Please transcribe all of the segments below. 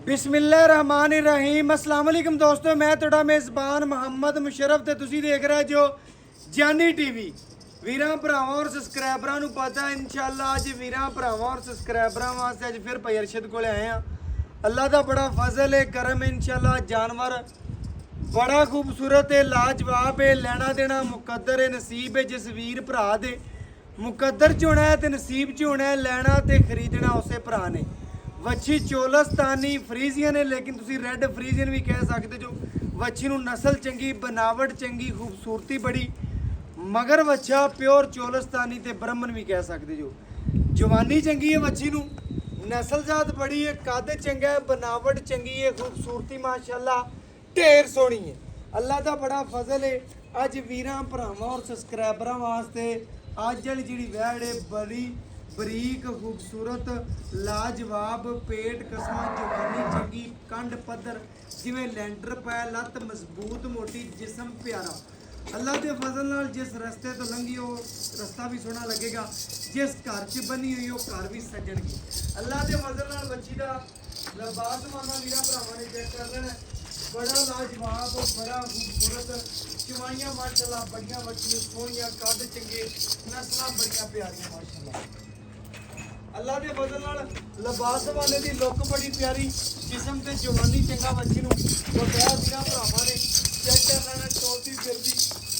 ਬਿਸਮਿਲ੍ਲਾਹਿਰਰਹਿਮਾਨਿਰਰਹੀਮ अस्सलाम वालेकुम ਦੋਸਤੋ, ਮੈਂ ਤੁਹਾਡਾ ਮੇਜ਼ਬਾਨ ਮੁਹੰਮਦ ਮੁਸ਼ਰਫ ਤੇ ਤੁਸੀਂ ਦੇਖ ਰਹੇ ਜੋ ਜਾਨੀ ਟੀਵੀ। ਵੀਰਾਂ ਭਰਾਵਾਂ ਔਰ ਸਬਸਕ੍ਰਾਈਬਰਾਂ ਨੂੰ ਪਤਾ ਇਨਸ਼ਾਅੱਲਾ ਅੱਜ ਵੀਰਾਂ ਭਰਾਵਾਂ ਔਰ ਸਬਸਕ੍ਰਾਈਬਰਾਂ ਵਾਸਤੇ ਅੱਜ ਫਿਰ ਭਾਈ ਅਰਸ਼ਦ ਕੋਲੇ ਆਏ ਆ। ਅੱਲਾ ਦਾ ਬੜਾ ਫਜ਼ਲ ਹੈ, ਕਰਮ ਇਨਸ਼ਾਅੱਲਾ। ਜਾਨਵਰ ਬੜਾ ਖੂਬਸੂਰਤ ਹੈ, ਲਾਜਵਾਬ ਹੈ, ਲੈਣਾ ਦੇਣਾ ਮੁਕੱਦਰ ਹੈ, ਨਸੀਬ ਹੈ। ਜਿਸ ਵੀਰ ਭਰਾ ਦੇ ਮੁਕੱਦਰ ਚ ਹੋਣਾ ਹੈ ਤੇ ਨਸੀਬ ਚ ਹੋਣਾ ਹੈ, ਲੈਣਾ ਤੇ ਖਰੀਦਣਾ ਉਸੇ ਭਰਾ ਨੇ। ਵੱਛੀ ਚੋਲਸਤਾਨੀ ਫਰੀਜ਼ੀਅਨ ਹੈ, ਲੇਕਿਨ ਤੁਸੀਂ ਰੈੱਡ ਫਰੀਜ਼ੀਅਨ ਵੀ ਕਹਿ ਸਕਦੇ ਜੋ। ਵੱਛੀ ਨੂੰ ਨਸਲ ਚੰਗੀ, ਬਨਾਵਟ ਚੰਗੀ, ਖੂਬਸੂਰਤੀ ਬੜੀ, ਮਗਰ ਵੱਛਾ ਪਿਓਰ ਚੋਲਸਤਾਨੀ ਤੇ ਬ੍ਰਹਮਨ ਵੀ ਕਹਿ ਸਕਦੇ ਜੋ। ਜਵਾਨੀ ਚੰਗੀ ਹੈ ਵੱਛੀ ਨੂੰ, ਨਸਲਜ਼ਾਤ ਬੜੀ ਹੈ, ਕੱਦ ਚੰਗਾ ਹੈ, ਬਨਾਵਟ ਚੰਗੀ ਹੈ, ਖੂਬਸੂਰਤੀ ਮਾਸ਼ਾਅੱਲਾ ਢੇਰ ਸੋਹਣੀ ਹੈ। ਅੱਲਾ ਦਾ ਬੜਾ ਫਜ਼ਲ ਹੈ। ਅੱਜ ਵੀਰਾਂ ਭਰਾਵਾਂ ਔਰ ਸਬਸਕ੍ਰਾਈਬਰਾਂ ਵਾਸਤੇ ਅੱਜ ਵਾਲੀ ਜਿਹੜੀ ਵੈੜ ਹੈ ਬੜੀ ਬਰੀਕ ਖੂਬਸੂਰਤ ਲਾਜਵਾਬ, ਪੇਟ ਕਸਮਾਂ, ਜਵਾਨੀ ਚੰਗੀ, ਕੰਡ ਪੱਧਰ ਜਿਵੇਂ ਲੈਂਟਰ ਪਾਇਆ, ਲੱਤ ਮਜ਼ਬੂਤ ਮੋਟੀ, ਜਿਸਮ ਪਿਆਰਾ। ਅੱਲਾ ਦੇ ਫਜ਼ਲ ਨਾਲ ਜਿਸ ਰਸਤੇ ਤੋਂ ਲੰਘੀ ਉਹ ਰਸਤਾ ਵੀ ਸੋਹਣਾ ਲੱਗੇਗਾ, ਜਿਸ ਘਰ 'ਚ ਬਣੀ ਹੋਈ ਉਹ ਘਰ ਵੀ ਸੱਜਣਗੇ। ਅੱਲਾ ਦੇ ਫਜ਼ਲ ਨਾਲ ਬੱਚੀ ਦਾ ਲਿਬਾਸ ਮਾਨਾ ਵੀਰਾਂ ਭਰਾਵਾਂ ਨੇ ਚੈੱਕ ਕਰ ਲੈਣਾ, ਬੜਾ ਲਾਜਵਾਬ, ਬੜਾ ਖੂਬਸੂਰਤ, ਚਵਾਈਆਂ ਮਾਸ਼ਾਅੱਲਾ ਬੜੀਆਂ ਬੱਚੀਆਂ ਸੋਹਣੀਆਂ, ਕੱਦ ਚੰਗੇ, ਨਸਲਾਂ ਬੜੀਆਂ ਪਿਆਰੀਆਂ ਮਾਸ਼ਾਅੱਲਾ। ਅੱਲਾ ਦੇ ਫਜ਼ਲ ਨਾਲ ਲਿਬਾਸ ਵਾਲੇ ਦੀ ਲੁੱਕ ਬੜੀ ਪਿਆਰੀ, ਜਿਸਮ ਤੇ ਜਵਾਨੀ ਚੰਗਾ ਬੱਚੀ ਨੂੰ ਬਗੈਰ ਵੀਰਾਂ ਭਰਾਵਾਂ ਨੇ ਚੈੱਕ ਕਰ ਲੈਣਾ। ਟੋਰਦੀ ਫਿਰਦੀ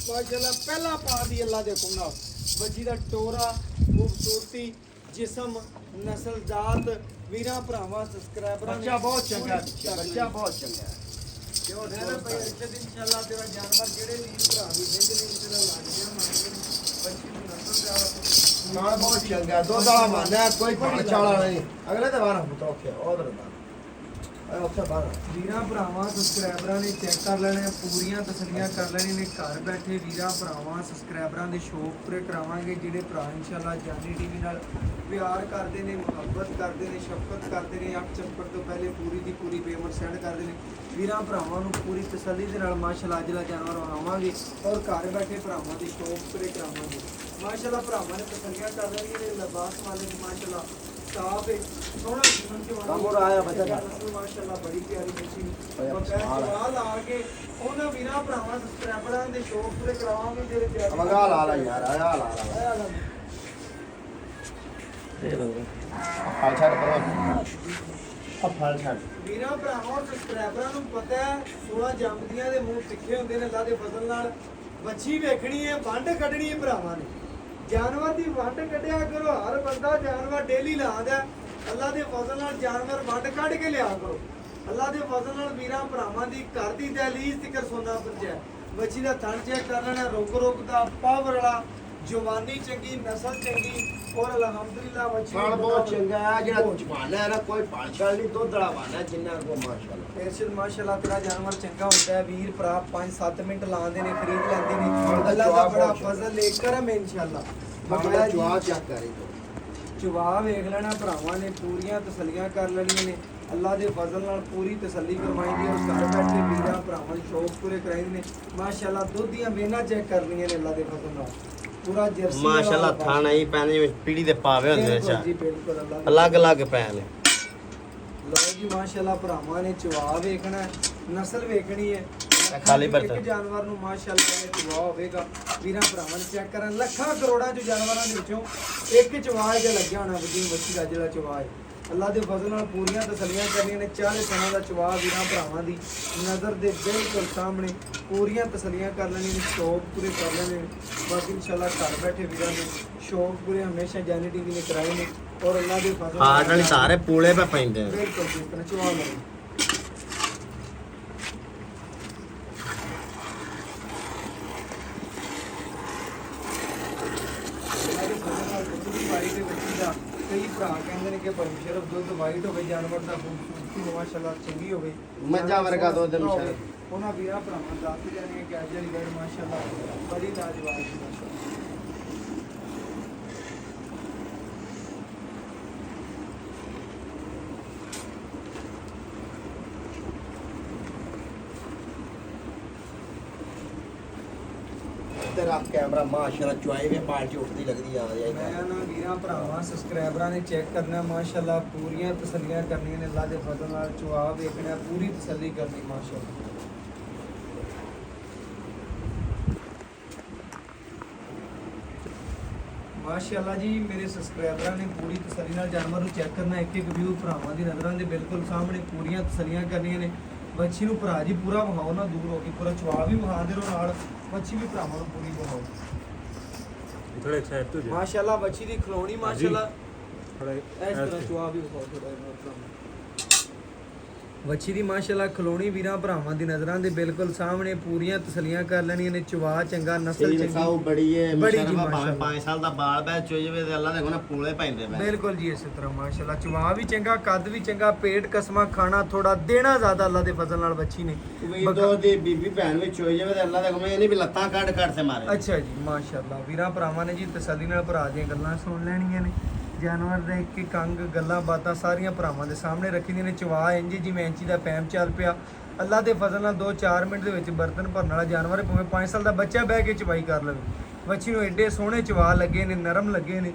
ਮਾਸ਼ਾਅੱਲਾ ਪਹਿਲਾ ਪਾ ਦੀ ਅੱਲਾ ਦੇ ਹੁਕਮ ਨਾਲ ਬੱਚੀ ਦਾ ਟੋਰਾ, ਖੂਬਸੂਰਤੀ, ਜਿਸਮ, ਨਸਲਜ਼ਾਤ ਵੀਰਾਂ ਭਰਾਵਾਂ ਸਬਸਕ੍ਰਾਈਬਰਾਂ ਬੱਚਾ ਬਹੁਤ ਚੰਗਾ, ਬੱਚਾ ਬਹੁਤ ਚੰਗਾ ਹੈ। ਤੇ ਉਹ ਰਹਿਣਾ ਭਾਈ ਅਰਸ਼ਦ ਇਨਸ਼ਾਅੱਲਾ ਤੇਰਾ ਜਾਨਵਰ ਜਿਹੜੇ ਵੀਰ ਭਰਾ ਵੀ ਕਹਿੰਦੇ ਨੇ ਤੇਰਾ ਲੱਗ ਗਿਆ ਮੰਗਦੇ ਨੇ ਬੱਚੀ ਦੀ ਨਸਲਜ਼ਾਤ ਨਾਲ ਬਹੁਤ ਚੰਗਾ, ਦੁੱਧ ਵਾਲਾ ਮਾਨਾ ਕੋਈ ਭਾਂਚਾ ਵਾਲਾ ਨਹੀਂ। ਅਗਲੇ ਤੇ ਬਾਹਰ ਪੁੱਤ ਰੱਖਿਆ ਉਧਰ ਬਾਹਰ ਉੱਥੇ ਬਾਹਰ ਵੀਰਾਂ ਭਰਾਵਾਂ ਸਬਸਕ੍ਰਾਈਬਰਾਂ ਨੇ ਚੈੱਕ ਕਰ ਲੈਣੇ, ਪੂਰੀਆਂ ਤਸੱਲੀਆਂ ਕਰ ਲੈਣੀਆਂ ਨੇ। ਘਰ ਬੈਠੇ ਵੀਰਾਂ ਭਰਾਵਾਂ ਸਬਸਕ੍ਰਾਈਬਰਾਂ ਦੇ ਸ਼ੌਕ ਪੂਰੇ ਕਰਾਵਾਂਗੇ। ਜਿਹੜੇ ਭਰਾ ਇਨਸ਼ਾਅੱਲਾ ਜਾਨੀ ਟੀਵੀ ਨਾਲ ਪਿਆਰ ਕਰਦੇ ਨੇ, ਮੁਹੱਬਤ ਕਰਦੇ ਨੇ, ਸ਼ਫਕਤ ਕਰਦੇ ਨੇ, ਅੱਖ ਚਮਕਣ ਤੋਂ ਪਹਿਲੇ ਪੂਰੀ ਦੀ ਪੂਰੀ ਪੇਮੈਂਟ ਸੈਂਡ ਕਰਦੇ ਨੇ, ਵੀਰਾਂ ਭਰਾਵਾਂ ਨੂੰ ਪੂਰੀ ਤਸੱਲੀ ਦੇ ਨਾਲ ਮਾਸ਼ਾਅੱਲਾ ਅੱਜ ਦਾ ਜਾਨਵਰ ਆਵਾਂਗੇ ਔਰ ਘਰ ਬੈਠੇ ਭਰਾਵਾਂ ਦੇ ਸ਼ੌਕ ਪੂਰੇ ਕਰਾਵਾਂਗੇ ਮਾਸ਼ਾਅੱਲਾ। ਭਰਾਵਾਂ ਨੇ ਤਸੱਲੀਆਂ ਕਰ ਲੈਣੀਆਂ ਨੇ। ਲਿਬਾਸ ਵਾਲੇ ਦੀ ਮਾਸ਼ਾਅੱਲਾ ਸਾਫ ਹੈ, ਸੋਹਣਾ ਜੀਵਨ ਜਵਾਨੀ ਕਮਰ ਆਇਆ ਬੱਚਾ ਦਾ ਮਾਸ਼ਾਅੱਲਾ ਬੜੀ ਪਿਆਰੀ ਬੱਚੀ ਸਵਾਲ ਆ ਕੇ ਉਹਨਾਂ ਵੀਰਾਂ ਭਰਾਵਾਂ ਸਬਸਕ੍ਰਾਈਬਰਾਂ ਦੇ ਸ਼ੌਕ ਪੂਰੇ ਕਰਾਵਾਂਗੇ। ਜਿਹੜੇ ਪਿਆਰੇ ਮੰਗਾ ਲਾ ਲਾ ਯਾਰ, ਆਇਆ ਲਾ ਲਾ ਇਹ ਲੋ ਫਲ ਛੱਡ ਪਰ ਫਲ ਛੱਡ। ਵੀਰਾਂ ਭਰਾਵਾਂ ਔਰ ਸਬਸਕ੍ਰਾਈਬਰਾਂ ਨੂੰ ਪਤਾ ਹੈ 16 ਜੰਮਦੀਆਂ ਦੇ ਮੂੰਹ ਤਿੱਖੇ ਹੁੰਦੇ ਨੇ। ਅੱਲਾ ਦੇ ਫਜ਼ਲ ਨਾਲ ਬੱਚੀ ਵੇਖਣੀ ਹੈ, ਵੰਡ ਕੱਢਣੀ ਹੈ ਭਰਾਵਾਂ ਨੇ। ਜਾਨਵਰ ਦੀ ਵੰਡ ਕੱਢਿਆ ਕਰੋ, ਹਰ ਬੰਦਾ ਜਾਨਵਰ ਡੇਲੀ ਲਾਉਂਦਾ। ਅੱਲਾ ਦੇ ਫਜ਼ਲ ਨਾਲ ਜਾਨਵਰ ਵੰਡ ਕੱਢ ਕੇ ਲਿਆ ਕਰੋ। ਅੱਲਾ ਦੇ ਫਜ਼ਲ ਨਾਲ ਵੀਰਾਂ ਭਰਾਵਾਂ ਦੀ ਘਰ ਦੀ ਦਹਲੀਜ਼ ਤੱਕ ਸੋਨਾ ਪੁੱਜਿਆ। ਬੱਚੀ ਦਾ ਥਣ ਚੈੱਕ ਕਰ ਲੈਣਾ, ਰੁਕ ਦਾ ਪਾਵਰ ਵਾਲਾ, ਜਵਾਨੀ ਚੰਗੀ, ਨਸਲ ਚੰਗੀ ਔਰ ਅਲਹਮਦੁਲਿਲਾ ਬੱਚੀ ਫਲ ਬਹੁਤ ਚੰਗਾ ਹੈ। ਜਿਹੜਾ ਜਮਾਨਾ ਹੈ ਨਾ ਕੋਈ ਭਾਂਚਾ ਨਹੀਂ, ਦੁੱਧ ਵਾਲਾ ਮਾਨਾ ਜਿੰਨਾ ਕੋ ਮਾਸ਼ਾਅੱਲਾ। ਇਰਸ਼ਦ ਮਾਸ਼ਾਅੱਲਾ ਤੇਰਾ ਜਾਨਵਰ ਚੰਗਾ ਹੁੰਦਾ ਹੈ। ਵੀਰ ਭਰਾ 5-7 ਮਿੰਟ ਲਾਉਂਦੇ ਨੇ, ਖਰੀਦ ਲੈਂਦੇ ਨੇ। ਅੱਲਾ ਦਾ ਬੜਾ ਫਜ਼ਲ ਹੈ, ਕਰਮ ਹੈ ਇਨਸ਼ਾਅੱਲਾ। ਬਾਬਾ ਚੁਆ ਚੈੱਕ ਕਰੀ ਚੁਵਾ ਵੇਖ ਲੈਣਾ ਭਰਾਵਾਂ ਨੇ, ਪੂਰੀਆਂ ਤਸੱਲੀਆਂ ਕਰ ਲੈਣੀਆਂ ਨੇ। ਅੱਲਾ ਦੇ ਫਜ਼ਲ ਨਾਲ ਪੂਰੀ ਤਸੱਲੀ ਕਰਵਾਈਂਦੀ ਔਰ ਘਰ ਬੈਠੇ ਵੀਰਾਂ ਭਰਾਵਾਂ ਦੇ ਸ਼ੌਕ ਪੂਰੇ ਕਰਾਈਂਦੇ ਨੇ ਮਾਸ਼ਾਅੱਲਾ। ਦੁੱਧ ਦੀਆਂ ਵੇਨਾਂ ਚੈੱਕ ਕਰ ਲਈਆਂ ਨੇ ਅੱਲਾ ਦੇ ਫਜ਼ਲ ਨਾਲ। ਪੂਰਾ ਜਰਸੀ ਮਾਸ਼ਾਅੱਲਾ ਥਾਣਾ ਹੀ ਪੈਣ ਜਿਵੇਂ ਪੀੜੀ ਦੇ ਪਾਵੇ ਹੁੰਦੇ ਨੇ ਚਾ ਜੀ, ਬਿਲਕੁਲ ਅੱਲਾ ਅਲੱਗ ਅਲੱਗ ਪੈਣ ਨੇ। ਲਓ ਜੀ ਮਾਸ਼ਾਅੱਲਾ ਭਰਾਵਾਂ ਨੇ ਚੁਵਾ ਵੇਖਣਾ, ਨਸਲ ਵੇਖਣੀ ਹੈ। ਖਾਲੀ ਬਰਤਨ ਇੱਕ ਜਾਨਵਰ ਨੂੰ ਮਾਸ਼ਾਅੱਲਾ ਇਹ ਚੁਵਾ ਹੋਵੇਗਾ। ਵੀਰਾਂ ਭਰਾਵਾਂ ਨੇ ਚੈੱਕ ਕਰਨ, ਲੱਖਾਂ ਕਰੋੜਾਂ ਚ ਜਾਨਵਰਾਂ ਦੇ ਵਿੱਚੋਂ ਇੱਕ ਚੁਵਾ ਜਿਹਾ ਲੱਗਿਆ ਹੋਣਾ ਵੱਡੀ ਬੱਚੀ ਦਾ ਜਿਹੜਾ ਚੁਵਾ ਹੈ। ਅੱਲਾ ਦੇ ਫਜ਼ਲ ਨਾਲ ਪੂਰੀਆਂ ਤਸੱਲੀਆਂ ਕਰਨੀਆਂ ਨੇ। 40 ਸਾਲਾਂ ਦਾ ਚੁਵਾ ਵੀਰਾਂ ਭਰਾਵਾਂ ਦੀ ਨਜ਼ਰ ਦੇ ਬਿਲਕੁਲ ਸਾਹਮਣੇ ਪੂਰੀਆਂ ਤਸੱਲੀਆਂ ਕਰ ਲੈਣੀਆਂ ਨੇ, ਸ਼ੌਕ ਪੂਰੇ ਕਰ ਲੈਣੇ ਨੇ। ਬਾਕੀ ਇਨਸ਼ਾਅੱਲਾ ਘਰ ਬੈਠੇ ਵੀਰਾਂ ਨੇ ਸ਼ੌਕ ਪੂਰੇ ਹਮੇਸ਼ਾ ਜਾਨੀ ਟੀਵੀ ਨੇ ਕਰਾਏ ਨੇ ਔਰ ਅੱਲਾ ਦੇ ਫਜ਼ਲ ਹਾਰਟ ਵਾਲੀ ਸਾਰੇ ਪੂਲੇ ਪੈ ਪੈਂਦੇ ਨੇ। ਬਿਲਕੁਲ ਜਿਸ ਤਰ੍ਹਾਂ ਚੁਵਾ ਲਓ। ਕਈ ਭਰਾ ਕਹਿੰਦੇ ਨੇ ਕਿ ਭਾਈ ਸ਼ਰਫ ਦੁੱਧ ਵਾਈਟ ਹੋਵੇ, ਜਾਨਵਰ ਦਾ ਖੂਬਸੂਰਤੀ ਮਾਸ਼ਾਅੱਲਾ ਚੰਗੀ ਹੋਵੇ, ਮੱਝਾਂ ਵਰਗਾ ਦੁੱਧ ਮਿਸ਼ਰ। ਉਹਨਾਂ ਵੀਰਾਂ ਭਰਾਵਾਂ ਦੱਸ ਜਾਣਗੇ ਕਿ ਅੱਜ ਵਾਲੀ ਗੜ ਮਾਸ਼ਾਅੱਲਾ ਬੜੀ ਲਾਜਵਾਬ ਹੈ ਮਾਸ਼ਾਅੱਲਾ। ਤੇ ਰੱਖ ਕੈਮਰਾ ਮਾਸ਼ਾਅੱਲਾ ਚੁਆਈ ਵੇ ਬਾਲਟੀ ਉੱਠਦੀ ਲੱਗਦੀ ਆ ਜਾਏ ਮੈਂ ਨਾ ਵੀਰਾਂ ਭਰਾਵਾਂ ਸਬਸਕ੍ਰਾਈਬਰਾਂ ਨੇ ਚੈੱਕ ਕਰਨਾ ਮਾਸ਼ਾਅੱਲਾ ਪੂਰੀਆਂ ਤਸੱਲੀਆਂ ਕਰਨੀਆਂ ਨੇ ਅੱਲਾ ਦੇ ਫਜ਼ਲ ਨਾਲ ਚੁਆ ਵੇਖਣਾ ਪੂਰੀ ਤਸੱਲੀ ਕਰਨੀ ਮਾਸ਼ਾਅੱਲਾ ਮਾਸ਼ਾਅੱਲਾ ਜੀ ਮੇਰੇ ਸਬਸਕ੍ਰਾਈਬਰਾਂ ਨੇ ਪੂਰੀ ਤਸੱਲੀ ਨਾਲ ਜਾਨਵਰ ਨੂੰ ਚੈੱਕ ਕਰਨਾ ਇੱਕ ਇੱਕ ਵਿਊ ਭਰਾਵਾਂ ਦੀ ਨਜ਼ਰਾਂ ਦੇ ਬਿਲਕੁਲ ਸਾਹਮਣੇ ਪੂਰੀਆਂ ਤਸੱਲੀਆਂ ਕਰਨੀਆਂ ਨੇ ਬੱਚੀ ਨੂੰ ਭਰਾ ਜੀ ਪੂਰਾ ਵਿਖਾਓ ਨਾ ਦੂਰ ਹੋ ਕੇ ਪੂਰਾ ਚਵਾ ਵੀ ਵਿਖਾ ਦੇ ਰਹੋ ਨਾਲ ਬੱਚੀ ਵੀ ਭਰਾਵਾਂ ਨੂੰ ਪੂਰੀ ਵਿਖਾਓ ਥੋੜੇ ਸਾਈਡ ਤੋਂ ਜਾ ਮਾਸ਼ਾਅੱਲਾ ਬੱਚੀ ਦੀ ਖਲੋਣੀ ਮਾਸ਼ਾਅੱਲਾ ਥੋੜਾ ਇਸ ਤਰ੍ਹਾਂ ਚਵਾ ਵੀ ਵਿਖਾਓ ਥੋੜਾ ਜਿਹਾ ਬੱਚੀ ਦੀ ਮਾਸ਼ਾਅੱਲਾ ਖਲੋਣੀ ਵੀਰਾਂ ਭਰਾਵਾਂ ਦੀ ਨਜ਼ਰਾਂ ਦੇ ਬਿਲਕੁਲ ਸਾਹਮਣੇ ਪੂਰੀਆਂ ਤਸੱਲੀਆਂ ਕਰ ਲੈਣੀਆਂ ਨੇ ਚਵਾ ਚੰਗਾ ਨਸਲ ਸੀਲ ਸਾਊ ਚੰਗੀ ਬੜੀ ਏ ਬੜੀ ਜੀ, ਮੁਸ਼ਰਫਾ ਭਾਵੇਂ ਮਾਸ਼ਾਅੱਲਾ। 5 ਸਾਲ ਦਾ ਬਾਲ ਬੈ ਚੋ ਜਵੇ ਤੇ ਅੱਲਾ ਦੇ ਕੋਲ ਪੂਲੇ ਪੈਂਦੇ ਪੈ ਬਿਲਕੁਲ ਜੀ ਇਸੇ ਤਰ੍ਹਾਂ ਮਾਸ਼ਾਅੱਲਾ ਚਵਾ ਵੀ ਚੰਗਾ ਕੱਦ ਵੀ ਚੰਗਾ ਪੇਟ ਕਸਮਾ ਖਾਣਾ ਥੋੜਾ ਦੇਣਾ ਜ਼ਿਆਦਾ ਅੱਲਾ ਦੇ ਫਜ਼ਲ ਨਾਲ ਬੱਚੀ ਨੇ ਉਮੀਦ ਦੋ ਦੀ ਬੀਬੀ ਭੈਣ ਵਿੱਚ ਚੋ ਜਵੇ ਤੇ ਅੱਲਾ ਦੇ ਕੋਲ ਇਹ ਨਹੀਂ ਵੀ ਲੱਤਾਂ ਕੱਢ ਕੱਢ ਸੇ ਮਾਰੇ ਅੱਛਾ ਜੀ ਮਾਸ਼ਾਅੱਲਾ ਵੀਰਾਂ ਭਰਾਵਾਂ ਨੇ ਜੀ ਤਸੱਲੀ ਨਾਲ ਭਰਾ ਦੀਆਂ ਗੱਲਾਂ ਸੁਣ ਲੈਣੀਆਂ ਨੇ ਜਾਨਵਰ ਦੇ ਇੱਕ ਇੱਕ ਅੰਗ ਗੱਲਾਂ ਬਾਤਾਂ ਸਾਰੀਆਂ ਭਰਾਵਾਂ ਦੇ ਸਾਹਮਣੇ ਰੱਖੀ ਦੀਆਂ ਨੇ ਚਵਾ ਇੰਜ ਜਿਵੇਂ ਇੰਚੀ ਦਾ ਪੈਮ ਚੱਲ ਪਿਆ ਅੱਲਾ ਦੇ ਫਜ਼ਲ ਨਾਲ 2-4 ਮਿੰਟ ਦੇ ਵਿੱਚ ਬਰਤਨ ਭਰਨ ਵਾਲਾ ਜਾਨਵਰ ਹੈ, ਭਾਵੇਂ 5 ਸਾਲ ਦਾ ਬੱਚਾ ਬਹਿ ਕੇ ਚਵਾਈ ਕਰ ਲਵੇ ਬੱਚੀ ਨੂੰ ਐਡੇ ਸੋਹਣੇ ਚਵਾ ਲੱਗੇ ਨੇ ਨਰਮ ਲੱਗੇ ਨੇ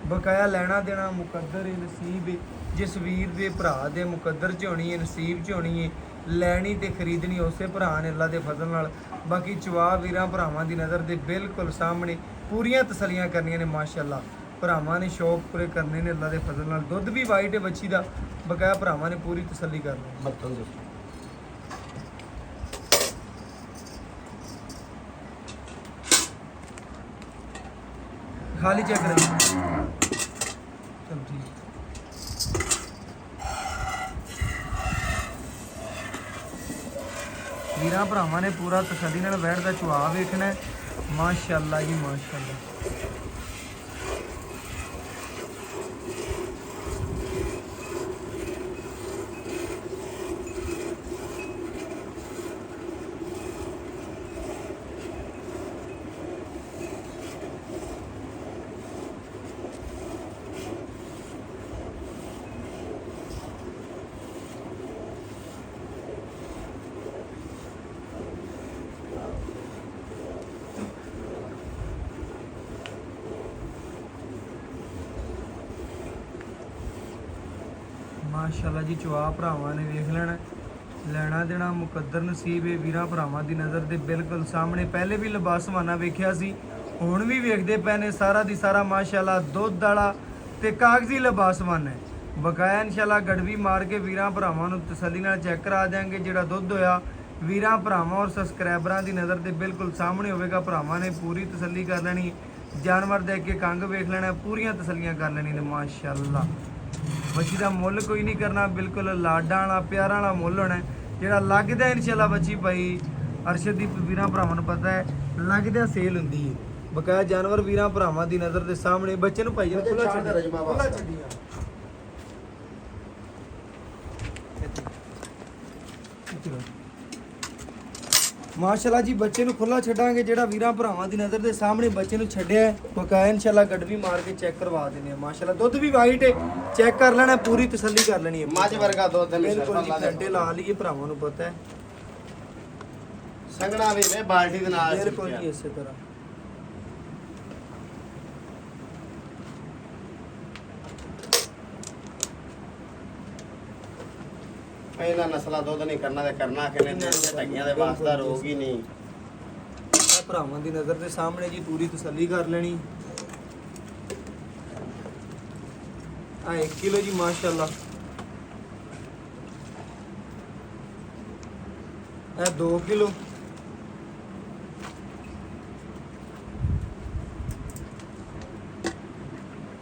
ਬਕਾਇਆ ਲੈਣਾ ਦੇਣਾ ਮੁਕੱਦਰ ਹੈ ਨਸੀਬ ਹੈ ਜਿਸ ਵੀਰ ਦੇ ਭਰਾ ਦੇ ਮੁਕੱਦਰ ਚ ਹੋਣੀ ਹੈ ਨਸੀਬ ਚ ਹੋਣੀ ਹੈ ਲੈਣੀ ਤੇ ਖਰੀਦਣੀ ਉਸੇ ਭਰਾ ਨੇ ਅੱਲਾ ਦੇ ਫਜ਼ਲ ਨਾਲ ਬਾਕੀ ਚਵਾ ਵੀਰਾਂ ਭਰਾਵਾਂ ਦੀ ਨਜ਼ਰ ਦੇ ਬਿਲਕੁਲ ਸਾਹਮਣੇ ਪੂਰੀਆਂ ਤਸੱਲੀਆਂ ਕਰਨੀਆਂ ਨੇ ਮਾਸ਼ਾਅੱਲਾ ਭਰਾਵਾਂ ਨੇ ਸ਼ੌਕ ਪੂਰੇ ਕਰਨੇ ਨੇ ਅੱਲਾ ਦੇ ਫਜ਼ਲ ਨਾਲ ਦੁੱਧ ਵੀ ਵਾਈਟ ਹੈ ਬੱਚੀ ਦਾ ਬਕਾਇਆ ਭਰਾਵਾਂ ਨੇ ਪੂਰੀ ਤਸੱਲੀ ਕਰਨੀ ਬਰਤਨ ਦੇ ਖਾਲੀ ਚੈੱਕ ਕਰਾਂਗੇ ਚਲ ਠੀਕ ਵੀਰਾਂ ਭਰਾਵਾਂ ਨੇ ਪੂਰਾ ਤਸੱਲੀ ਨਾਲ ਬੈਠ ਦਾ ਚੁਆ ਵੇਖਣਾ ਹੈ। ਮਾਸ਼ਾਅੱਲਾ ਜੀ ਮਾਸ਼ਾਅੱਲਾ ਮਾਸ਼ਾਅੱਲਾ ਜੀ ਚੁਆ ਭਰਾਵਾਂ ਨੇ ਵੇਖ ਲੈਣਾ ਲੈਣਾ ਦੇਣਾ ਮੁਕੱਦਰ ਨਸੀਬ ਹੈ ਵੀਰਾਂ ਭਰਾਵਾਂ ਦੀ ਨਜ਼ਰ ਦੇ ਬਿਲਕੁਲ ਸਾਹਮਣੇ ਪਹਿਲੇ ਵੀ ਲਿਬਾਸਵਾਨਾ ਵੇਖਿਆ ਸੀ ਹੁਣ ਵੀ ਵੇਖਦੇ ਪਏ ਨੇ ਸਾਰਾ ਦੀ ਸਾਰਾ ਮਾਸ਼ਾਅੱਲਾ ਦੁੱਧ ਵਾਲਾ ਤੇ ਕਾਗਜ਼ੀ ਲਿਬਾਸਵਾਨਾ ਹੈ ਬਕਾਇਆ ਇਨਸ਼ਾਅੱਲਾ ਗੜਵੀ ਮਾਰ ਕੇ ਵੀਰਾਂ ਭਰਾਵਾਂ ਨੂੰ ਤਸੱਲੀ ਨਾਲ ਚੈੱਕ ਕਰਾ ਦਿਆਂਗੇ ਜਿਹੜਾ ਦੁੱਧ ਹੋਇਆ ਵੀਰਾਂ ਭਰਾਵਾਂ ਔਰ ਸਬਸਕ੍ਰਾਈਬਰਾਂ ਦੀ ਨਜ਼ਰ ਦੇ ਬਿਲਕੁਲ ਸਾਹਮਣੇ ਹੋਵੇਗਾ ਭਰਾਵਾਂ ਨੇ ਪੂਰੀ ਤਸੱਲੀ ਕਰ ਲੈਣੀ ਜਾਨਵਰ ਦੇ ਇੱਕ ਇੱਕ ਅੰਗ ਵੇਖ ਲੈਣਾ ਪੂਰੀਆਂ ਤਸੱਲੀਆਂ ਕਰ ਲੈਣੀ ਨੇ ਮਾਸ਼ਾਅੱਲਾ ਬੱਚੀ ਦਾ ਮੁੱਲ ਕੋਈ ਨਹੀਂ ਕਰਨਾ ਬਿਲਕੁਲ ਲਾਡਾਂ ਵਾਲਾ ਪਿਆਰਾਂ ਵਾਲਾ ਮੁੱਲ ਹੋਣਾ ਜਿਹੜਾ ਲੱਗਦਾ ਇਨਸ਼ਾਅੱਲਾ ਬੱਚੀ ਭਾਈ ਅਰਸ਼ਦੀਪ ਵੀਰਾਂ ਭਰਾਵਾਂ ਨੂੰ ਪਤਾ ਹੈ ਲੱਗਦਾ ਸੇਲ ਹੁੰਦੀ ਹੈ ਬਕਾਇਆ ਜਾਨਵਰ ਵੀਰਾਂ ਭਰਾਵਾਂ ਦੀ ਨਜ਼ਰ ਦੇ ਸਾਹਮਣੇ ਬੱਚੇ ਨੂੰ ਭਾਈ ਬੱਚੇ ਖੁੱਲਾ ਛੱਡ ਦੇ ਰਜਮਾ ਖੁੱਲਾ ਵਾਸਤੇ। ਛੱਡੀਆਂ ਮਾਸ਼ਾਅੱਲਾ ਜੀ ਬੱਚੇ ਨੂੰ ਖੁੱਲਾ ਛੱਡਾਂਗੇ ਜਿਹੜਾ ਵੀਰਾਂ ਭਰਾਵਾਂ ਦੀ ਨਜ਼ਰ ਦੇ ਸਾਹਮਣੇ ਬੱਚੇ ਨੂੰ ਛੱਡਿਆ ਹੈ, ਬਕਾਇਆ ਇਨਸ਼ਾਅੱਲਾ ਗੜਵੀ ਮਾਰ ਕੇ ਚੈੱਕ ਕਰਵਾ ਦਿੰਦੇ ਆ ਮਾਸ਼ਾਅੱਲਾ ਦੁੱਧ ਵੀ ਵਾਈਟ ਹੈ ਚੈੱਕ ਕਰ ਲੈਣਾ ਪੂਰੀ ਤਸੱਲੀ ਕਰ ਲੈਣੀ ਹੈ ਮੱਝ ਵਰਗਾ ਦੁੱਧ ਹੈ ਬਿਲਕੁਲ ਜੀ ਅੱਲਾ ਦੇ ਘੰਟੇ ਲਾ ਲਈਏ ਭਰਾਵਾਂ ਨੂੰ ਪਤਾ ਹੈ ਸੰਗਣਾ ਵੀ ਵੇ ਬਾਲਟੀ ਦੇ ਨਾਲ ਬਿਲਕੁਲ ਜੀ ਇਸੇ ਤਰ੍ਹਾਂ ਪਹਿਲਾਂ ਨਸਲਾ ਦੁੱਧ ਨਹੀਂ ਕਰਨਾ ਤੇ ਕਰਨਾ ਕਿਨੇ ਦਿਨ ਤੇ ਟੱਗੀਆਂ ਦੇ ਵਾਸਤਾ ਰੋਗ ਹੀ ਨਹੀਂ ਇਹ ਭਰਾਵਾਂ ਦੀ ਨਜ਼ਰ ਦੇ ਸਾਹਮਣੇ ਜੀ ਪੂਰੀ ਤਸੱਲੀ ਕਰ ਲੈਣੀ ਆ 1 ਕਿਲੋ ਜੀ ਮਾਸ਼ਾਅੱਲਾ ਇਹ 2 ਕਿਲੋ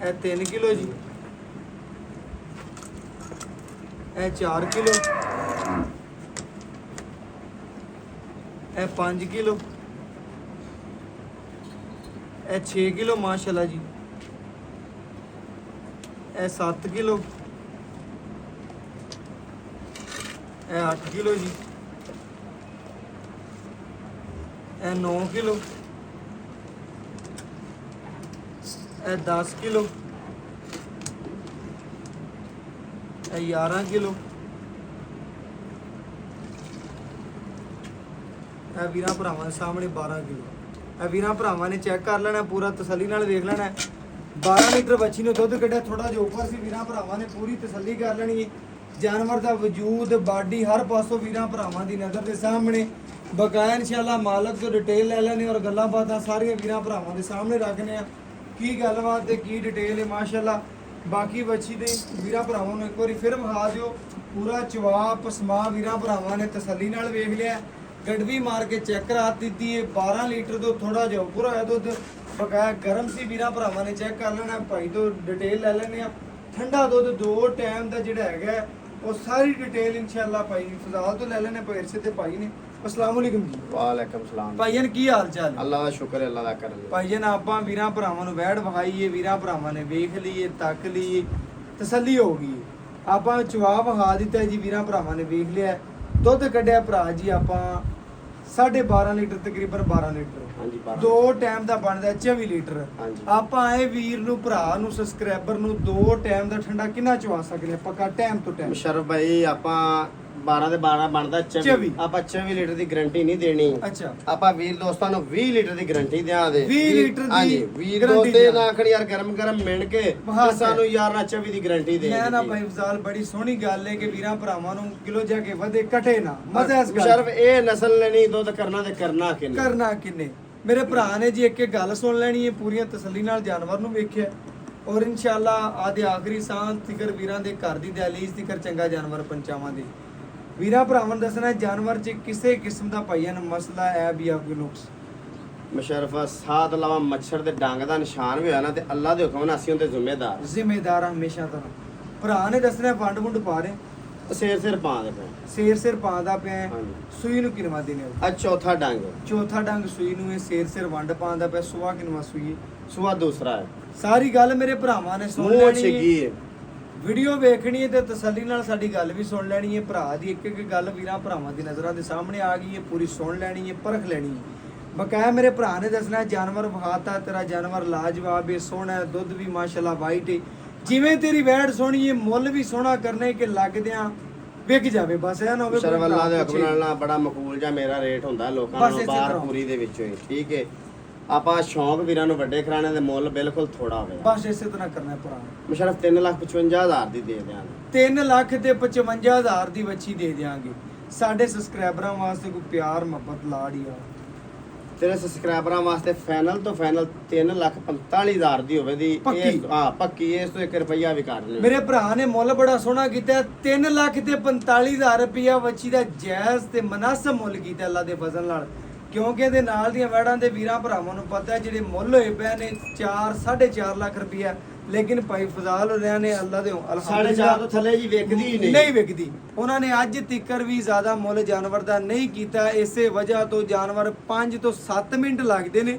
ਇਹ 3 ਕਿਲੋ ਜੀ ਇਹ 4 ਕਿਲੋ ਇਹ 5 ਕਿਲੋ ਇਹ 6 ਕਿਲੋ ਮਾਸ਼ਾਅੱਲਾ ਜੀ ਇਹ 7 ਕਿਲੋ ਇਹ 8 ਕਿਲੋ ਜੀ ਇਹ 9 ਕਿਲੋ ਇਹ 10 ਕਿਲੋ ਇਹ 11 ਕਿਲੋ ਇਹ ਵੀਰਾਂ ਭਰਾਵਾਂ ਦੇ ਸਾਹਮਣੇ 12 ਕਿਲੋ ਆ ਵੀਰਾਂ ਭਰਾਵਾਂ ਨੇ ਚੈੱਕ ਕਰ ਲੈਣਾ, ਪੂਰਾ ਤਸੱਲੀ ਨਾਲ ਵੇਖ ਲੈਣਾ। 12 ਲੀਟਰ ਬੱਚੀ ਨੂੰ ਦੁੱਧ ਕੱਢਿਆ, ਥੋੜਾ ਜਿਹਾ ਉੱਪਰ ਸੀ, ਵੀਰਾਂ ਭਰਾਵਾਂ ਨੇ ਪੂਰੀ ਤਸੱਲੀ ਕਰ ਲੈਣੀ ਹੈ। ਜਾਨਵਰ ਦਾ ਵਜੂਦ, ਬਾਡੀ ਹਰ ਪਾਸੋਂ ਵੀਰਾਂ ਭਰਾਵਾਂ ਦੀ ਨਜ਼ਰ ਦੇ ਸਾਹਮਣੇ। ਬਕਾਇਆ ਇਨਸ਼ਾਅੱਲਾ ਮਾਲਕ ਤੋਂ ਡਿਟੇਲ ਲੈ ਲੈਣੇ ਔਰ ਗੱਲਾਂ ਬਾਤਾਂ ਸਾਰੀਆਂ ਵੀਰਾਂ ਭਰਾਵਾਂ ਦੇ ਸਾਹਮਣੇ ਰੱਖਣੇ ਆ, ਕੀ ਗੱਲਬਾਤ ਤੇ ਕੀ ਡਿਟੇਲ ਹੈ ਮਾਸ਼ਾਅੱਲਾ। ਬਾਕੀ ਬੱਚੀ ਦੇ ਵੀਰਾਂ ਭਰਾਵਾਂ ਨੂੰ ਇੱਕ ਵਾਰੀ ਫਿਰ ਵਿਖਾ ਦਿਓ, ਪੂਰਾ ਚਵਾ ਪਸਮਾ ਵੀਰਾਂ ਭਰਾਵਾਂ ਨੇ ਤਸੱਲੀ ਨਾਲ ਵੇਖ ਲਿਆ। ਗੜਵੀ ਮਾਰ ਕੇ ਚੈੱਕ ਕਰਾ ਦਿੱਤੀ ਹੈ। 12 ਲੀਟਰ ਤੋਂ ਥੋੜਾ ਜਿਹਾ ਉੱਪਰ ਹੋਇਆ ਦੁੱਧ, ਬਕਾਇਆ ਗਰਮ ਸੀ, ਵੀਰਾਂ ਭਰਾਵਾਂ ਨੇ ਚੈੱਕ ਕਰ ਲੈਣਾ। ਭਾਈ ਤੋਂ ਡਿਟੇਲ ਲੈ ਲੈਣੇ ਆ। ਠੰਡਾ ਦੁੱਧ 2 ਟਾਈਮ ਦਾ ਜਿਹੜਾ ਹੈਗਾ ਉਹ ਸਾਰੀ ਡਿਟੇਲ ਇਨਸ਼ਾਅੱਲਾ ਭਾਈ ਫਜ਼ਾਲ ਤੋਂ ਲੈ ਲੈਣੇ। ਭਾਈ ਇਰਸ਼ਦ ਤੇ ਭਾਈ ਨੇ। ਅਸਲਾਮ ਵਾਲੇਕੁਮ ਜੀ। ਵਾਲੇਕੁਮ ਸਲਾਮ। ਭਾਈਆਂ ਕੀ ਹਾਲ ਚਾਲ ਹੈ? ਅੱਲਾਹ ਦਾ ਸ਼ੁਕਰ ਹੈ, ਅੱਲਾਹ ਦਾ ਕਰਮ ਹੈ। ਭਾਈਆਂ ਆਪਾਂ ਵੀਰਾਂ ਭਰਾਵਾਂ ਨੂੰ ਵੈੜ ਵਿਖਾਈਏ, ਵੀਰਾਂ ਭਰਾਵਾਂ ਨੇ ਵੇਖ ਲਈਏ, ਤੱਕ ਲਈਏ, ਤਸੱਲੀ ਹੋ ਗਈ। ਆਪਾਂ ਜਵਾਬ ਵਿਖਾ ਦਿੱਤਾ ਜੀ, ਵੀਰਾਂ ਭਰਾਵਾਂ ਨੇ ਵੇਖ ਲਿਆ। ਦੁੱਧ ਕੱਢਿਆ ਭਰਾ ਜੀ ਆਪਾਂ 12.5 ਲੀਟਰ, ਤਕਰੀਬਨ 12 ਲੀਟਰ। ਹਾਂਜੀ 12 2 ਟਾਈਮ ਦਾ ਬਣਦਾ 24 ਲੀਟਰ। ਹਾਂਜੀ। ਆਪਾਂ ਇਹ ਵੀਰ ਨੂੰ, ਭਰਾ ਨੂੰ, ਸਬਸਕ੍ਰਾਈਬਰ ਨੂੰ 2 ਟਾਈਮ ਦਾ ਠੰਡਾ ਕਿੰਨਾ ਚਵਾ ਸਕਦੇ ਆ ਪੱਕਾ ਟਾਈਮ ਤੋਂ ਟਾਈਮ? ਮੁਸ਼ਰਫ ਭਾਈ ਆਪਾਂ 12 ਦੇ 12 ਬਣਦਾ 24। ਆਪਾਂ 24 ਲੀਟਰ ਦੀ ਗਾਰੰਟੀ ਨਹੀਂ ਦੇਣੀ। ਅੱਛਾ, ਆਪਾਂ ਵੀਰ ਦੋਸਤਾਂ ਨੂੰ 20 ਲੀਟਰ ਦੀ ਗਾਰੰਟੀ ਦਿਆਂਗੇ। 20 ਲੀਟਰ ਦੀ ਹਾਂਜੀ, ਵੀਰ guarantee ਦੋਸਤੇ ਦਿਆਂਗੇ। ਨਾ ਖੜੀ ਯਾਰ ਗਰਮ ਗਰਮ ਮਿਣ ਕੇ ਹਾਂ, ਤੇ ਸਾਨੂੰ ਯਾਰ ਨਾ 24 ਦੀ ਗਾਰੰਟੀ ਦੇ ਮੈਂ ਨਾ ਭਾਈ ਫਜ਼ਾਲ ਬੜੀ ਸੋਹਣੀ ਗੱਲ ਹੈ ਕਿ ਵੀਰਾਂ ਭਰਾਵਾਂ ਨੂੰ ਕਿਲੋ ਜਾ ਕੇ ਵਧੇ ਘਟੇ ਨਾ। ਮਜ਼ਾ ਇਸ ਗੱਲ ਮੁਸ਼ਰਫ ਇਹ ਨਸਲ ਲੈਣੀ ਦੁੱਧ ਕਰਨਾ ਤੇ ਕਰਨਾ ਕਿੰਨੇ ਕਰਨਾ ਕਿੰਨੇ। ਮੇਰੇ ਭਰਾ ਨੇ ਜੀ ਇੱਕ ਗੱਲ ਸੁਣ ਲੈਣੀ ਹੈ, ਪੂਰੀਆਂ ਤਸੱਲੀ ਨਾਲ ਜਾਨਵਰ ਨੂੰ ਵੇਖਿਆ ਔਰ ਇਨਸ਼ਾਅੱਲਾ ਆਦੇ ਆਖਰੀ ਸਾਹ ਤਿਕਰ ਵੀਰਾਂ ਦੇ ਘਰ ਦੀ ਦਹਲੀਜ਼ ਤਿਕਰ ਚੰਗਾ ਜਾਨਵਰ ਪੰਚਾਵਾਂ ਦੇ ਵੀਰਾਂ ਭਰਾਵਾਂ ਨੂੰ ਦੱਸਣਾ ਜਾਨਵਰ 'ਚ ਕਿਸੇ ਕਿਸਮ ਦਾ ਭਾਈਆਂ ਨੂੰ ਮਸਲਾ ਐਬ ਜਾਂ ਕੋਈ ਨੁਕਸ। ਮੁਸ਼ਰਫ ਸਾਥ ਇਲਾਵਾ ਮੱਛਰ ਦੇ ਡੰਗ ਦਾ ਨਿਸ਼ਾਨ ਵੀ ਹੋਇਆ ਨਾ ਤੇ ਅੱਲਾਹ ਦੇ ਹੁਕਮ ਨਾਲ ਅਸੀਂ ਉਹਦੇ ਜ਼ਿੰਮੇਦਾਰ। ਜ਼ਿੰਮੇਦਾਰ ਹਮੇਸ਼ਾ ਤੋਂ ਭਰਾ ਨੇ ਦੱਸਣਾ ਵੰਡ ਵੁੰਡ ਪਾ ਰਹੇ, ਸਿਰ ਪਾ ਦੇ ਪਏ। ਸਿਰ ਪਾਉਂਦਾ ਪਿਆ ਹੈ। ਹਾਂਜੀ। ਸੂਈ ਨੂੰ ਕਿਨਵਾ ਦੇਣੇ ਹੋ? ਆ ਚੌਥਾ ਡੰਗ ਚੌਥਾ ਡੰਗ ਸੂਈ ਨੂੰ, ਇਹ ਸਿਰ ਵੰਡ ਪਾਉਂਦਾ ਪਿਆ। ਸੁਆ ਕਿਨਵਾ ਸੂਈ? ਸੁਆ ਦੂਸਰਾ ਹੈ। ਸਾਰੀ ਗੱਲ ਮੇਰੇ ਭਰਾਵਾਂ ਨੇ ਸੁਣ ਮੂੰਹ ਲੈਣੀ ਹੈ। ਛਿੱਗੀ ਹੈ। ਵੀਡੀਓ ਵੇਖਣੀ ਹੈ ਤੇ ਤਸੱਲੀ ਨਾਲ ਸਾਡੀ ਗੱਲ ਵੀ ਸੁਣ ਲੈਣੀ ਹੈ। ਭਰਾ ਦੀ ਇੱਕ ਇੱਕ ਗੱਲ ਵੀਰਾਂ ਭਰਾਵਾਂ ਦੀ ਨਜ਼ਰਾਂ ਦੇ ਸਾਹਮਣੇ ਆ ਗਈ ਹੈ, ਪੂਰੀ ਸੁਣ ਲੈਣੀ ਹੈ, ਪਰਖ ਲੈਣੀ ਹੈ। ਬਕਾਇਆ ਮੇਰੇ ਭਰਾ ਨੇ ਦੱਸਣਾ ਜਾਨਵਰ ਵਿਖਾਤਾ, ਤੇਰਾ ਜਾਨਵਰ ਲਾਜਵਾਬ ਹੈ, ਸੋਹਣਾ ਹੈ, ਦੁੱਧ ਵੀ ਮਾਸ਼ਾਅੱਲਾ ਵਾਈਟ ਹੈ। ਜਿਵੇਂ ਤੇਰੀ ਵੈੜ ਸੋਹਣੀ ਹੈ, ਮੁੱਲ ਵੀ ਸੋਹਣਾ ਕਰਨੇ ਕਿ ਲੱਗਦਿਆਂ ਵਿਕ ਜਾਵੇ। ਬਸ ਇਹ ਨਾ ਹੋਵੇ ਸ਼ਰਮ ਅੱਲਾਹ ਦੇ ਹੁਕਮ ਨਾਲ ਨਾ ਬੜਾ ਮਕਬੂਲ ਜਾਂ ਮੇਰਾ ਰੇਟ ਹੁੰਦਾ ਲੋਕਾਂ ਬਸ ਨੂੰ ਇਸੇ ਬਾਹਰ ਤਰ੍ਹਾਂ। ਪੂਰੀ ਦੇ ਵਿੱਚੋਂ ਹੀ। ਠੀਕ ਹੈ, ਆਪਾਂ ਸ਼ੌਂਕ ਵੀਰਾਂ ਨੂੰ ਵੱਡੇ ਕਰਾਣੇ ਦੇ ਮੁੱਲ ਬਿਲਕੁਲ ਥੋੜਾ ਹੋਵੇ। ਬਸ ਇਸੇ ਤਰ੍ਹਾਂ ਕਰਨਾ ਹੈ ਭਰਾ। ਮੁਸ਼ਰਫ 3,55,000 ਦੀ ਦੇ ਦਿਆਂਗੇ। 3,55,000 ਦੀ ਬੱਚੀ ਦੇ ਦਿਆਂਗੇ। ਸਾਡੇ ਸਬਸਕ੍ਰਾਈਬਰਾਂ ਵਾਸਤੇ ਕੋਈ ਪਿਆਰ ਮੁਹੱਬਤ ਲਾੜ ਹੀ ਆ। ਤੇਰੇ ਸਬਸਕ੍ਰਾਈਬਰਾਂ ਵਾਸਤੇ ਫਾਈਨਲ ਤੋਂ ਫਾਈਨਲ 3,45,000 ਦੀ ਹੋਵੇ ਦੀ। ਪੱਕੀ? ਹਾਂ ਪੱਕੀ। ਇਸ ਤੋਂ 1 ਰੁਪਈਆ ਵੀ ਕੱਢ ਲਿਓ। ਮੇਰੇ ਭਰਾ ਨੇ ਮੁੱਲ ਬੜਾ ਸੋਹਣਾ ਕੀਤਾ। 3,45,000 ਰੁਪਇਆ ਬੱਚੀ ਦਾ ਜਾਇਜ਼ ਤੇ ਮਨਾਸਬ ਮੁੱਲ ਕੀਤਾ ਅੱਲਾ ਦੇ ਫਜ਼ਲ ਨਾਲ। ਕਿਉਂਕਿ ਇਹਦੇ ਨਾਲ ਦੀਆਂ ਵੈੜਾਂ ਦੇ ਵੀਰਾਂ ਭਰਾਵਾਂ ਨੂੰ ਪਤਾ ਹੈ ਜਿਹੜੇ ਮੁੱਲ ਹੋਏ ਪਏ ਨੇ 4.5 ਲੱਖ ਰੁਪਇਆ, ਲੇਕਿਨ ਭਾਈ ਫਜ਼ਾਲ ਹੋਰਿਆਂ ਨੇ ਅੱਲਾ ਦੇ 4.5 ਤੋਂ ਥੱਲੇ ਜੀ ਵੇਖਦੀ ਹੀ ਨਹੀਂ ਵਿਕਦੀ। ਉਹਨਾਂ ਨੇ ਅੱਜ ਤੀਕਰ ਵੀ ਜ਼ਿਆਦਾ ਮੁੱਲ ਜਾਨਵਰ ਦਾ ਨਹੀਂ ਕੀਤਾ। ਇਸੇ ਵਜ੍ਹਾ ਤੋਂ ਜਾਨਵਰ 5 ਤੋਂ 7 ਮਿੰਟ ਲੱਗਦੇ ਨੇ,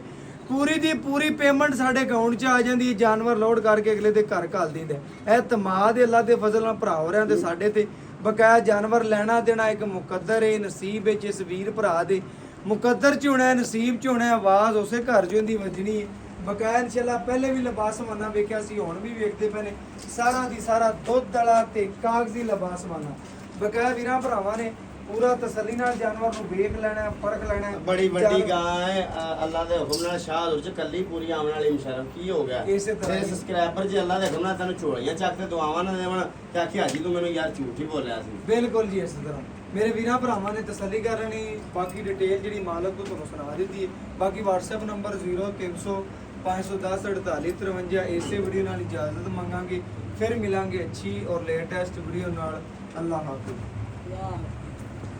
ਪੂਰੀ ਦੀ ਪੂਰੀ ਪੇਮੈਂਟ ਸਾਡੇ ਅਕਾਊਂਟ 'ਚ ਆ ਜਾਂਦੀ ਹੈ। ਜਾਨਵਰ ਲੋਡ ਕਰਕੇ ਅਗਲੇ ਦੇ ਘਰ ਘੱਲ ਦਿੰਦੇ। ਇਹ ਤਮਾਦ ਅੱਲਾ ਦੇ ਫਜ਼ਲ ਨਾਲ ਭਰਾ ਹੋ ਰਿਆਂ ਤੇ ਸਾਡੇ ਤੇ ਬਕਾਇਆ ਜਾਨਵਰ ਲੈਣਾ ਦੇਣਾ ਇੱਕ ਮੁਕੱਦਰ ਹੈ, ਨਸੀਬ ਵਿੱਚ ਇਸ ਵੀਰ ਭਰਾ ਦੇ ਮੁਕੱਦਰ 'ਚ ਹੋਣਾ, ਨਸੀਬ 'ਚ ਹੋਣਾ। ਆਵਾਜ਼ ਉਸੇ ਘਰ 'ਚੋਂ ਦੀ ਵੱਜਣੀ ਹੈ। ਬਕਾਇਆ ਇਨਸ਼ਾਅੱਲਾ ਪਹਿਲੇ ਵੀ ਲਿਬਾਸ ਮਾਨਾ ਵੇਖਿਆ ਸੀ, ਹੁਣ ਵੀ ਵੇਖਦੇ ਪਏ ਨੇ। ਸਾਰਾ ਦੀ ਸਾਰਾ ਦੁੱਧ ਵਾਲਾ ਤੇ ਕਾਗਜ਼ੀ ਲਿਬਾਸ ਮਾਨਾ। ਬਕਾਇਆ ਵੀਰਾਂ ਭਰਾਵਾਂ ਨੇ ਪੂਰਾ ਤਸੱਲੀ ਨਾਲ ਜਾਨਵਰ ਨੂੰ ਵੇਖ ਲੈਣਾ, ਪਰਖ ਲੈਣਾ। ਬੜੀ ਵੱਡੀ ਗਾਂ ਹੈ। ਅੱਲਾਹ ਦੇ ਹੁਕਮ ਨਾਲ ਸ਼ਾਹ ਉਰ ਚ ਕੱਲੀ ਪੂਰੀ ਆਉਣ ਵਾਲੀ ਮੁਸ਼ਰਫ ਕੀ ਹੋ ਗਿਆ? ਇਸੇ ਤਰ੍ਹਾਂ ਤੇਰੇ ਸਬਸਕ੍ਰਾਈਬਰ ਜੀ ਅੱਲਾਹ ਦੇ ਹੁਕਮ ਨਾਲ ਤੈਨੂੰ ਝੋਲੀਆਂ ਚੱਕ ਤੇ ਦੁਆਵਾਂ ਨਾ ਦੇਵਣ ਤੇ ਆਖੀ ਹਾਜੀ ਤੂੰ ਮੈਨੂੰ ਯਾਰ ਝੂਠ ਹੀ ਬੋਲਿਆ ਸੀ। ਬਿਲਕੁਲ ਜੀ ਇਸੇ ਤਰ੍ਹਾਂ ਮੇਰੇ ਵੀਰਾਂ ਭਰਾਵਾਂ ਨੇ ਤਸੱਲੀ ਕਰ ਲੈਣੀ। ਬਾਕੀ ਡਿਟੇਲ ਜਿਹੜੀ ਮਾਲਕ ਤੋਂ ਤੁਹਾਨੂੰ ਸੁਣਾ ਦਿੱਤੀ ਹੈ। ਬਾਕੀ WhatsApp ਨੰਬਰ 0300 510 48 53। ਇਸੇ ਵੀਡੀਓ ਨਾਲ ਇਜਾਜ਼ਤ ਮੰਗਾਂਗੇ, ਫਿਰ ਮਿਲਾਂਗੇ ਅੱਛੀ ਔਰ ਲੇਟੈਸਟ ਵੀਡੀਓ ਨਾਲ। ਅੱਲਾਹ ਹਾਫਿਜ਼।